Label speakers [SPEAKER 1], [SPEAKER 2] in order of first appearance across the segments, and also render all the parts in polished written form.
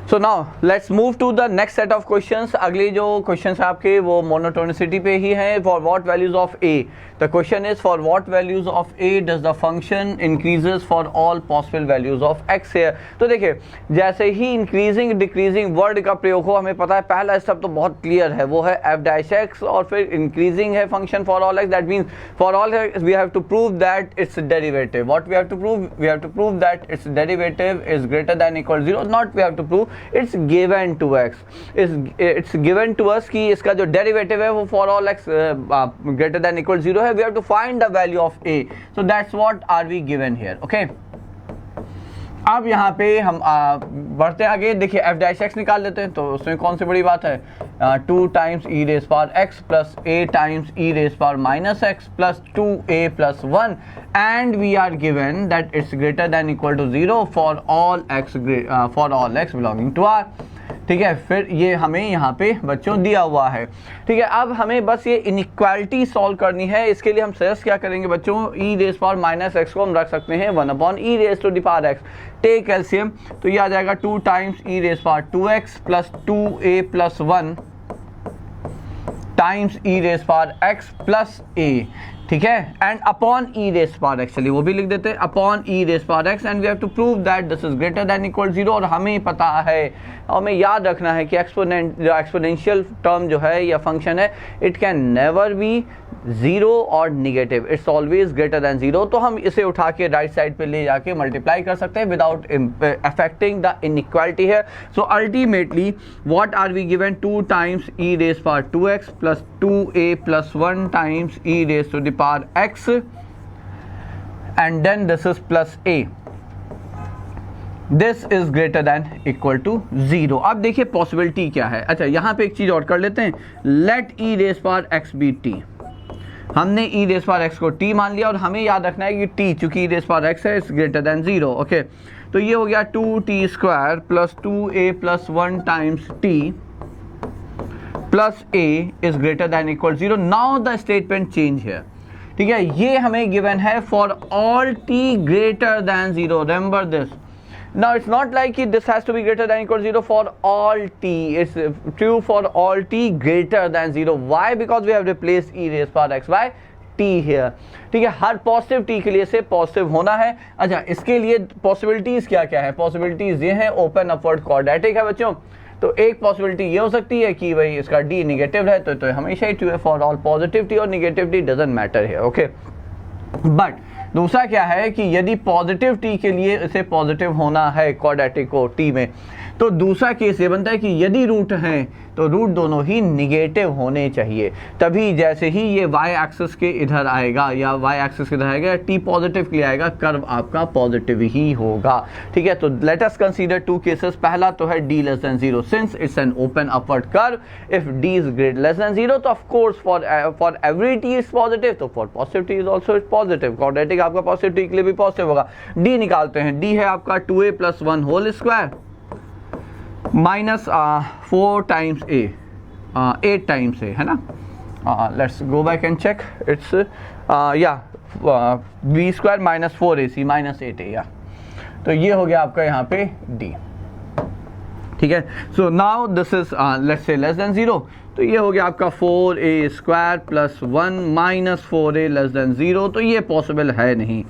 [SPEAKER 1] So now let's move to the next set of questions. अगली जो questions है आपके वो मोनोटोनिसिटी पे ही है। For what values of A, the question is for what values of A does the function increases for all possible values of x है। तो देखिए जैसे ही इंक्रीजिंग डिक्रीजिंग वर्ड का प्रयोग हो, हमें पता है पहला स्टेप तो बहुत क्लियर है, वो है एफ डैश एक्स और फिर इंक्रीजिंग है function for all x. That means for all x we have to prove that its derivative. What we have to prove? We have to prove that its derivative is greater than equal 0। Not we have to prove, it's given to x, it's given to us कि इसका जो derivative है वो for all x greater than equal 0 है। We have to find the value of a, so that's what are we given here. Okay, अब यहाँ पे हम बढ़ते आगे। देखिए एफ डैश एक्स निकाल लेते हैं, तो उसमें कौन सी बड़ी बात है, 2 times e raise power x plus a times e raise power minus x plus 2a plus 1 and we are given that it's greater than equal to 0 for all x belonging to R. ठीक है, फिर ये हमें यहाँ पे बच्चों दिया हुआ है। ठीक है, अब हमें बस ये इनइक्वालिटी सॉल्व करनी है। इसके लिए हम सजेस्ट क्या करेंगे बच्चों, e raise power minus x को हम रख सकते हैं 1 upon e raise to the power x. Take LCM, तो ये आ जाएगा 2 times e raise power 2x plus 2a plus 1 times e raise power x plus a। ठीक है, and upon e raise power x, चलिए वो भी लिख देते हैं, upon e raise power x and we have to prove that this is greater than equal 0। और हमें पता है और हमें याद रखना है कि एक्सपोनेंशियल टर्म जो है या फंक्शन है, इट कैन नेवर बी 0 और negative, it's always greater than 0। तो हम इसे उठा के राइट साइड पे ले जाके मल्टीप्लाई कर सकते हैं विदाउट अफेक्टिंग द इनइक्वालिटी है। So ultimately what are we given, 2 times e raise power 2x plus 2a plus 1 times e raise to the power x and then this is plus a, this is greater than equal to 0। अब देखिए possibility क्या है। अच्छा यहाँ पे एक चीज और कर लेते हैं, let e raise power x be t। हमने e रेज पावर x को t मान लिया और हमें याद रखना है कि t चूंकि e रेज पावर x है इज ग्रेटर देन 0। ओके, तो ये हो गया 2t square plus 2a plus 1 times t plus a is greater than equal 0। Now the statement change है। ठीक है, ये हमें गिवन है for all t greater than 0। Remember this. Now it's not like this has to be greater than equal 0 for all t. It's true for all t greater than 0. Why? Because we have replaced e raised power x by t here. ठीक है, हर positive t के लिए से positive होना है। अच्छा, इसके लिए पॉसिबिलिटीज क्या क्या है? पॉसिबिलिटीज ये है, ओपन अपवर्ड क्वाड्रेटिक है बच्चों। तो एक पॉसिबिलिटी ये हो सकती है कि भाई इसका d निगेटिव है, तो हमेशा ही ट्रू है फॉर ऑल पॉजिटिव t, और निगेटिव t डजंट मैटर है। ओके, बट दूसरा क्या है कि यदि पॉजिटिव t के लिए इसे पॉजिटिव होना है क्वाड्रेटिक को t में, तो दूसरा केस ये बनता है कि यदि रूट हैं तो रूट दोनों ही निगेटिव होने चाहिए, तभी जैसे ही ये y एक्सिस के इधर आएगा या y एक्सिस के इधर आएगा, t पॉजिटिव के लिए आएगा, कर्व आपका पॉजिटिव ही होगा। ठीक है, तो लेट अस कंसीडर 2 केसेस। पहला तो है d less than 0, since it's an open upward curve. If d is greater less than 0 तो of course for every t is positive, तो for positive t is also positive. Quadratic आपका positive t के लिए भी positive होगा। d निकालते हैं, d है आपका 2a plus 1 whole square minus 4 times a, 8 times a है ना। Let's go back and check, it's b square minus 4ac minus 8a, या तो ये हो गया आपका यहाँ पे d। ठीक है, so now this is let's say less than 0, तो ये हो गया आपका 4a square plus 1 minus 4a less than 0, तो ये पॉसिबल है नहीं।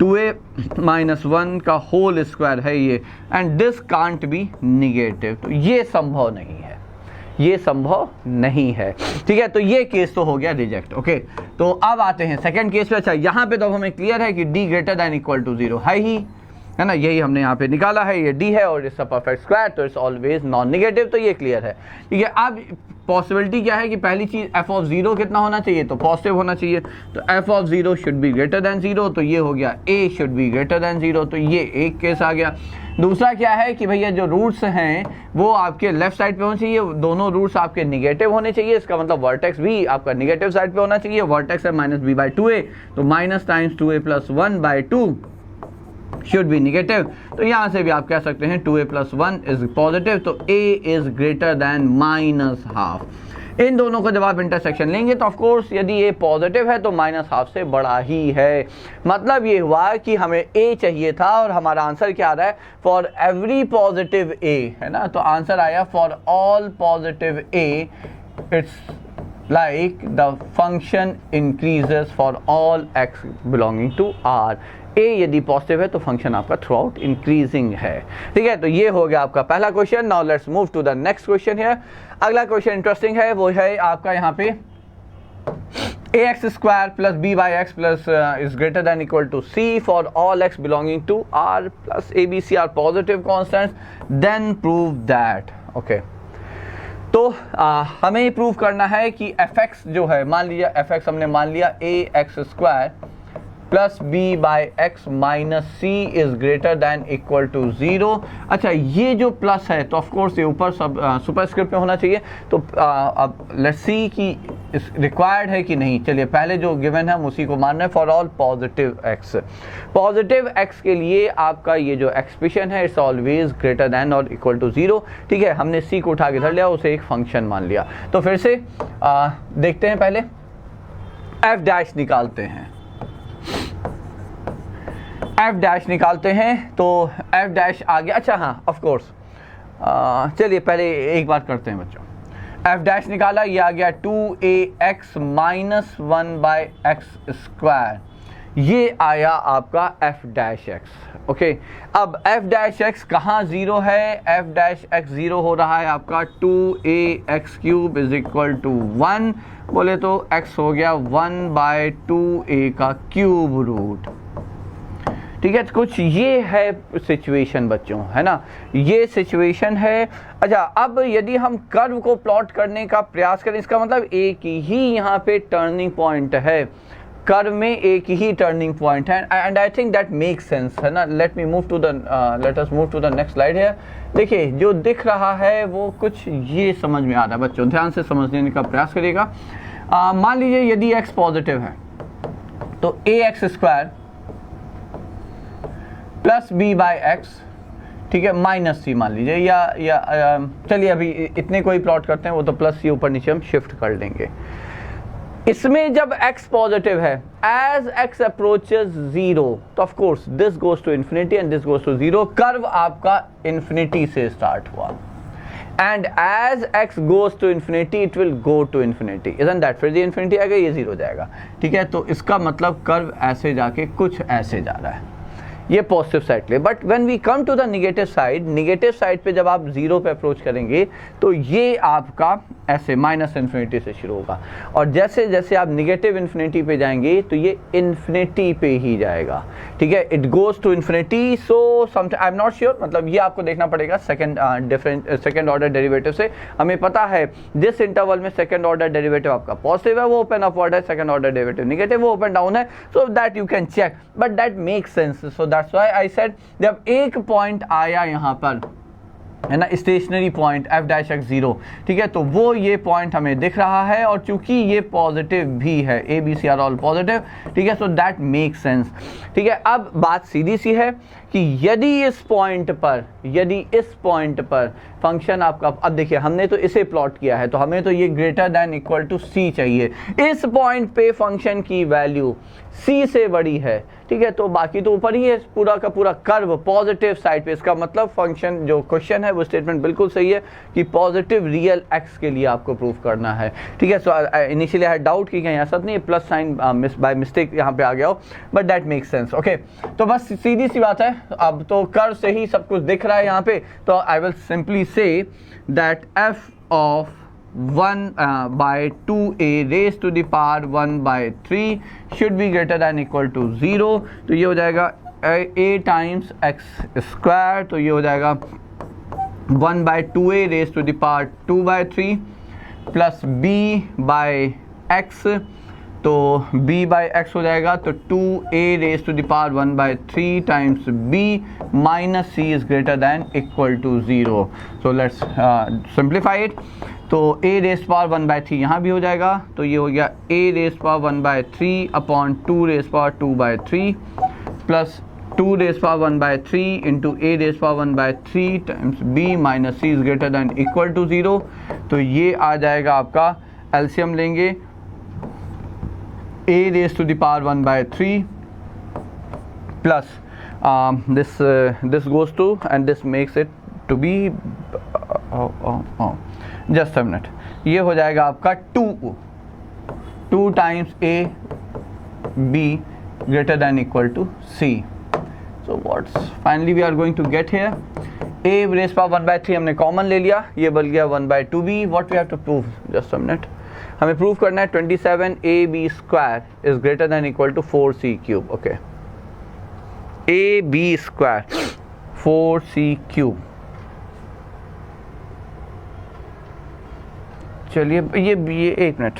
[SPEAKER 1] 2a माइनस 1 का होल स्क्वायर है ये, and this can't be negative, तो ये संभव नहीं है, ये संभव नहीं है। ठीक है, तो ये केस तो हो गया रिजेक्ट। ओके, तो अब आते हैं सेकंड केस पे। अच्छा, यहाँ पे तो हमें क्लियर है कि d greater than equal to 0 है ही, है ना, यही हमने यहाँ पे निकाला है, ये d है और इसका परफेक्ट स्क्वायर, तो इट्स ऑलवेज नॉन निगेटिव, तो ये क्लियर है। ठीक है, अब पॉसिबिलिटी क्या है कि पहली चीज f ऑफ 0 कितना होना चाहिए, तो पॉजिटिव होना चाहिए, तो f of 0 should be greater than 0, तो ये हो गया a should be greater than 0, तो ये एक केस आ गया। दूसरा क्या है कि भैया जो रूट्स हैं वो आपके लेफ्ट साइड पे होने चाहिए, दोनों रूट्स आपके निगेटिव होने चाहिए, इसका मतलब वर्टेक्स भी आपका निगेटिव साइड पे होना चाहिए। वर्टेक्स है माइनस b बाई 2a, तो minus times 2a plus 1 by 2 should be negative, तो यहाँ से भी आप कह सकते हैं 2a प्लस 1 इज पॉजिटिव, तो a is greater than minus half. इन दोनों को जब आप इंटरसेक्शन लेंगे तो ऑफ कोर्स यदि ये पॉजिटिव है तो -12 से बड़ा ही है। मतलब ये हुआ कि हमें a चाहिए था और हमारा आंसर क्या आ रहा है, फॉर एवरी पॉजिटिव a, है ना। तो आंसर आया for all positive a it's like the function increases for all x belonging to R। a यदि पॉजिटिव है तो फंक्शन आपका थ्रू आउट इंक्रीजिंग है। ठीक है, तो ये हो गया आपका पहला question. Now let's move to the next question है। अगला क्वेश्चन इंटरेस्टिंग है, वो है आपका यहाँ पे ax square plus b by x plus is greater than equal to c for all x belonging to R plus a b c are positive constants, then prove that। okay, तो हमें prove करना है कि fx जो है, मान लीजिए fx हमने मान लिया ax square plus b by x minus c is greater than equal to 0। अच्छा, ये जो प्लस है तो ऑफकोर्स ये ऊपर सब सुपरस्क्रिप्ट में होना चाहिए। तो अब लेट्स सी कि रिक्वायर्ड है कि नहीं। चलिए, पहले जो गिवन है हम उसी को मान रहे हैं, for all positive x. Positive x के लिए आपका ये जो एक्सप्रेशन है इट्स ऑलवेज ग्रेटर दैन और इक्वल टू 0। ठीक है, हमने सी को उठा के धर लिया, उसे एक फंक्शन मान लिया। तो फिर से देखते हैं, पहले एफ डैश निकालते हैं। एफ डैश निकालते हैं तो एफ डैश आ गया। अच्छा हाँ, ऑफ कोर्स चलिए पहले एक बार करते हैं बच्चों। एफ डैश निकाला, ये आ गया 2ax minus 1 by x square, ये आया आपका एफ डैश एक्स। ओके, अब एफ डैश एक्स कहाँ 0 है? एफ डैश एक्स 0 हो रहा है आपका 2ax cube is equal to 1, बोले तो x हो गया 1 बाय 2a का क्यूब रूट। ठीक है, तो कुछ ये है सिचुएशन बच्चों, है ना, ये सिचुएशन है। अच्छा, अब यदि हम कर्व को प्लॉट करने का प्रयास करें, इसका मतलब एक ही यहाँ पे टर्निंग पॉइंट है, कर्व में एक ही टर्निंग पॉइंट है, and I think that makes sense, है ना। Let us move to the next slide है। देखिए, जो दिख रहा है वो कुछ ये समझ में आ रहा है बच्चों, ध्यान से समझने का प्रयास करिएगा। मान लीजिए यदि x पॉजिटिव है तो ax square plus b by x, ठीक है, माइनस सी मान लीजिए, या चलिए अभी इतने को ही प्लॉट करते हैं, वो तो प्लस सी ऊपर नीचे हम शिफ्ट कर लेंगे। इसमें जब x पॉजिटिव है, एज x अप्रोचेस 0 तो of course this goes to infinity and this goes to 0। Curve आपका इन्फिनिटी से स्टार्ट हुआ and as x goes to infinity it will go to infinity, isn't that? फिर ये infinity आएगा, ये 0 हो जाएगा। ठीक है, तो इसका मतलब कर्व ऐसे जाके कुछ ऐसे जा रहा है, ये पॉजिटिव साइड ले। But when we come to the negative side पे जब आप 0 पे अप्रोच करेंगे तो ये आपका ऐसे माइनस इन्फिनिटी से शुरू होगा, और जैसे जैसे आप नेगेटिव इन्फिनिटी पे जाएंगे तो ये इन्फिनिटी पे ही जाएगा। ठीक है, it goes to infinity. So I am not sure, मतलब ये आपको देखना पड़ेगा सेकंड ऑर्डर डेरिवेटिव से। हमें पता है जिस इंटरवल में सेकंड ऑर्डर डेरिवेटिव आपका पॉजिटिव है वो ओपन अपवर्ड है, सेकंड ऑर्डर डेरिवेटिव नेगेटिव वो ओपन डाउन है, so that you can check, but that makes sense. So that's why I said, जब एक पॉइंट आया यहाँ पर, है ना, stationary point f dash x 0, ठीक है, तो वो ये पॉइंट हमें दिख रहा है, और चूंकि ये पॉजिटिव भी है, A B C are all positive, ठीक है, सो दैट मेक सेंस। ठीक है, अब बात सीधी सी है कि यदि इस पॉइंट पर फंक्शन आपका, अब देखिए हमने तो इसे प्लॉट किया है तो हमें तो ये ग्रेटर दैन इक्वल टू सी चाहिए। इस पॉइंट पे फंक्शन की वैल्यू सी से बड़ी है, ठीक है, तो बाकी तो ऊपर ही है, पूरा का पूरा कर्व पॉजिटिव साइड पे। इसका मतलब फंक्शन जो क्वेश्चन है वो स्टेटमेंट बिल्कुल सही है कि पॉजिटिव रियल एक्स के लिए आपको प्रूव करना है। ठीक है, सो इनिशियली आई डाउट कि कहीं ऐसा नहीं है प्लस साइन बाय मिस्टेक यहाँ पे आ गया हो, but that makes sense. Okay, तो बस सीधी सी बात है, अब तो कर्व से ही सब कुछ दिख रहा है यहाँ पे, तो I will simply say that F of 1 by 2a raised to the power 1 by 3 should be greater than equal to 0। तो ये हो जाएगा a times x स्क्वायर, तो ये हो जाएगा 1 by 2a raised to the power 2 by 3 plus b by x, तो b by x हो जाएगा, तो 2a raised to the power 1 by 3 times b minus c is greater than equal to 0। so let's simplify it। तो a rays power 1 by 3 यहाँ भी हो जाएगा, तो ये हो गया a rays power 1 by 3 upon 2 rays power 2 by 3 plus 2 raised power 1 by 3 into a raised power 1 by 3 times b minus c is greater than equal to 0. तो ये आ जाएगा आपका, एलसीएम लेंगे, a raised to the power 1 by 3 plus this goes to, and this makes it to be just a minute, ये हो जाएगा आपका 2 times a b greater than equal to c. So what's finally we are going to get here, a raised power 1 by 3 हमने common ले लिया, ये बन गया 1 by 2b. what we have to prove, just a minute, हमें prove करना है 27ab square is greater than equal to 4c cube. okay, ab square 4c cube. चलिए ये एक मिनट,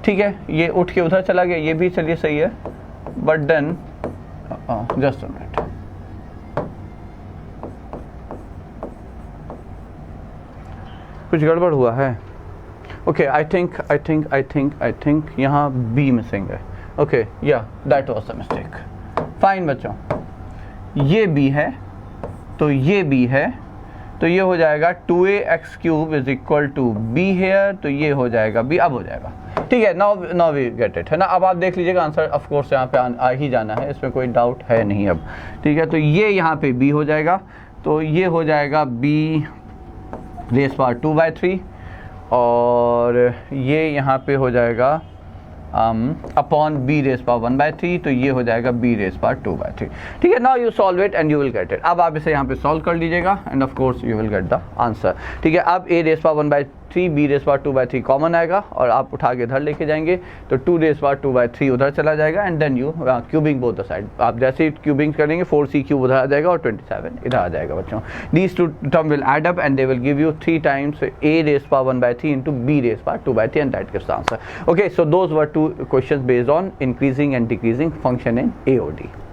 [SPEAKER 1] ठीक है, ये उठ के उधर चला गया, ये भी चलिए सही है, but then just a minute, कुछ गड़बड़ हुआ है. ओके, आई थिंक यहाँ बी मिसिंग है. Okay, yeah that was the mistake. Fine बच्चों, ये बी है तो ये बी है, तो ये हो जाएगा 2ax cube is equal to b here, तो ये हो जाएगा बी. अब हो जाएगा, ठीक है. नाउ वी गेट इट, है ना. अब आप देख लीजिएगा आंसर ऑफ कोर्स यहाँ पे आ ही जाना है, इसमें कोई डाउट है नहीं अब, ठीक है. तो ये यहाँ पे b हो जाएगा, तो ये हो जाएगा b रेस पावर 2 by 3, और ये यहाँ पे हो जाएगा upon b raise power 1 by 3, तो ये हो जाएगा b रेस पावर 2 by 3. ठीक है. Now you solve it and you will get it. अब आप इसे यहाँ पे सॉल्व कर लीजिएगा end of course you will get the answer. ठीक है. अब a raise power 1 by 3 b raise power 2 by 3 common आएगा, और आप उठा के इधर लेके जाएंगे, तो 2 रेस पावर 2 by 3 उधर चला जाएगा, and then you cubing both the side. आप जैसे ही क्यूबिंग करेंगे 4c क्यूब उधर आ जाएगा और 27 इधर आ जाएगा बच्चों. These two term will add up and they will give you 3 times a raise power 1 by 3 into b raise power 2 by 3, and that gives the answer. Okay, so those were 2 questions based on increasing and decreasing function in AOD.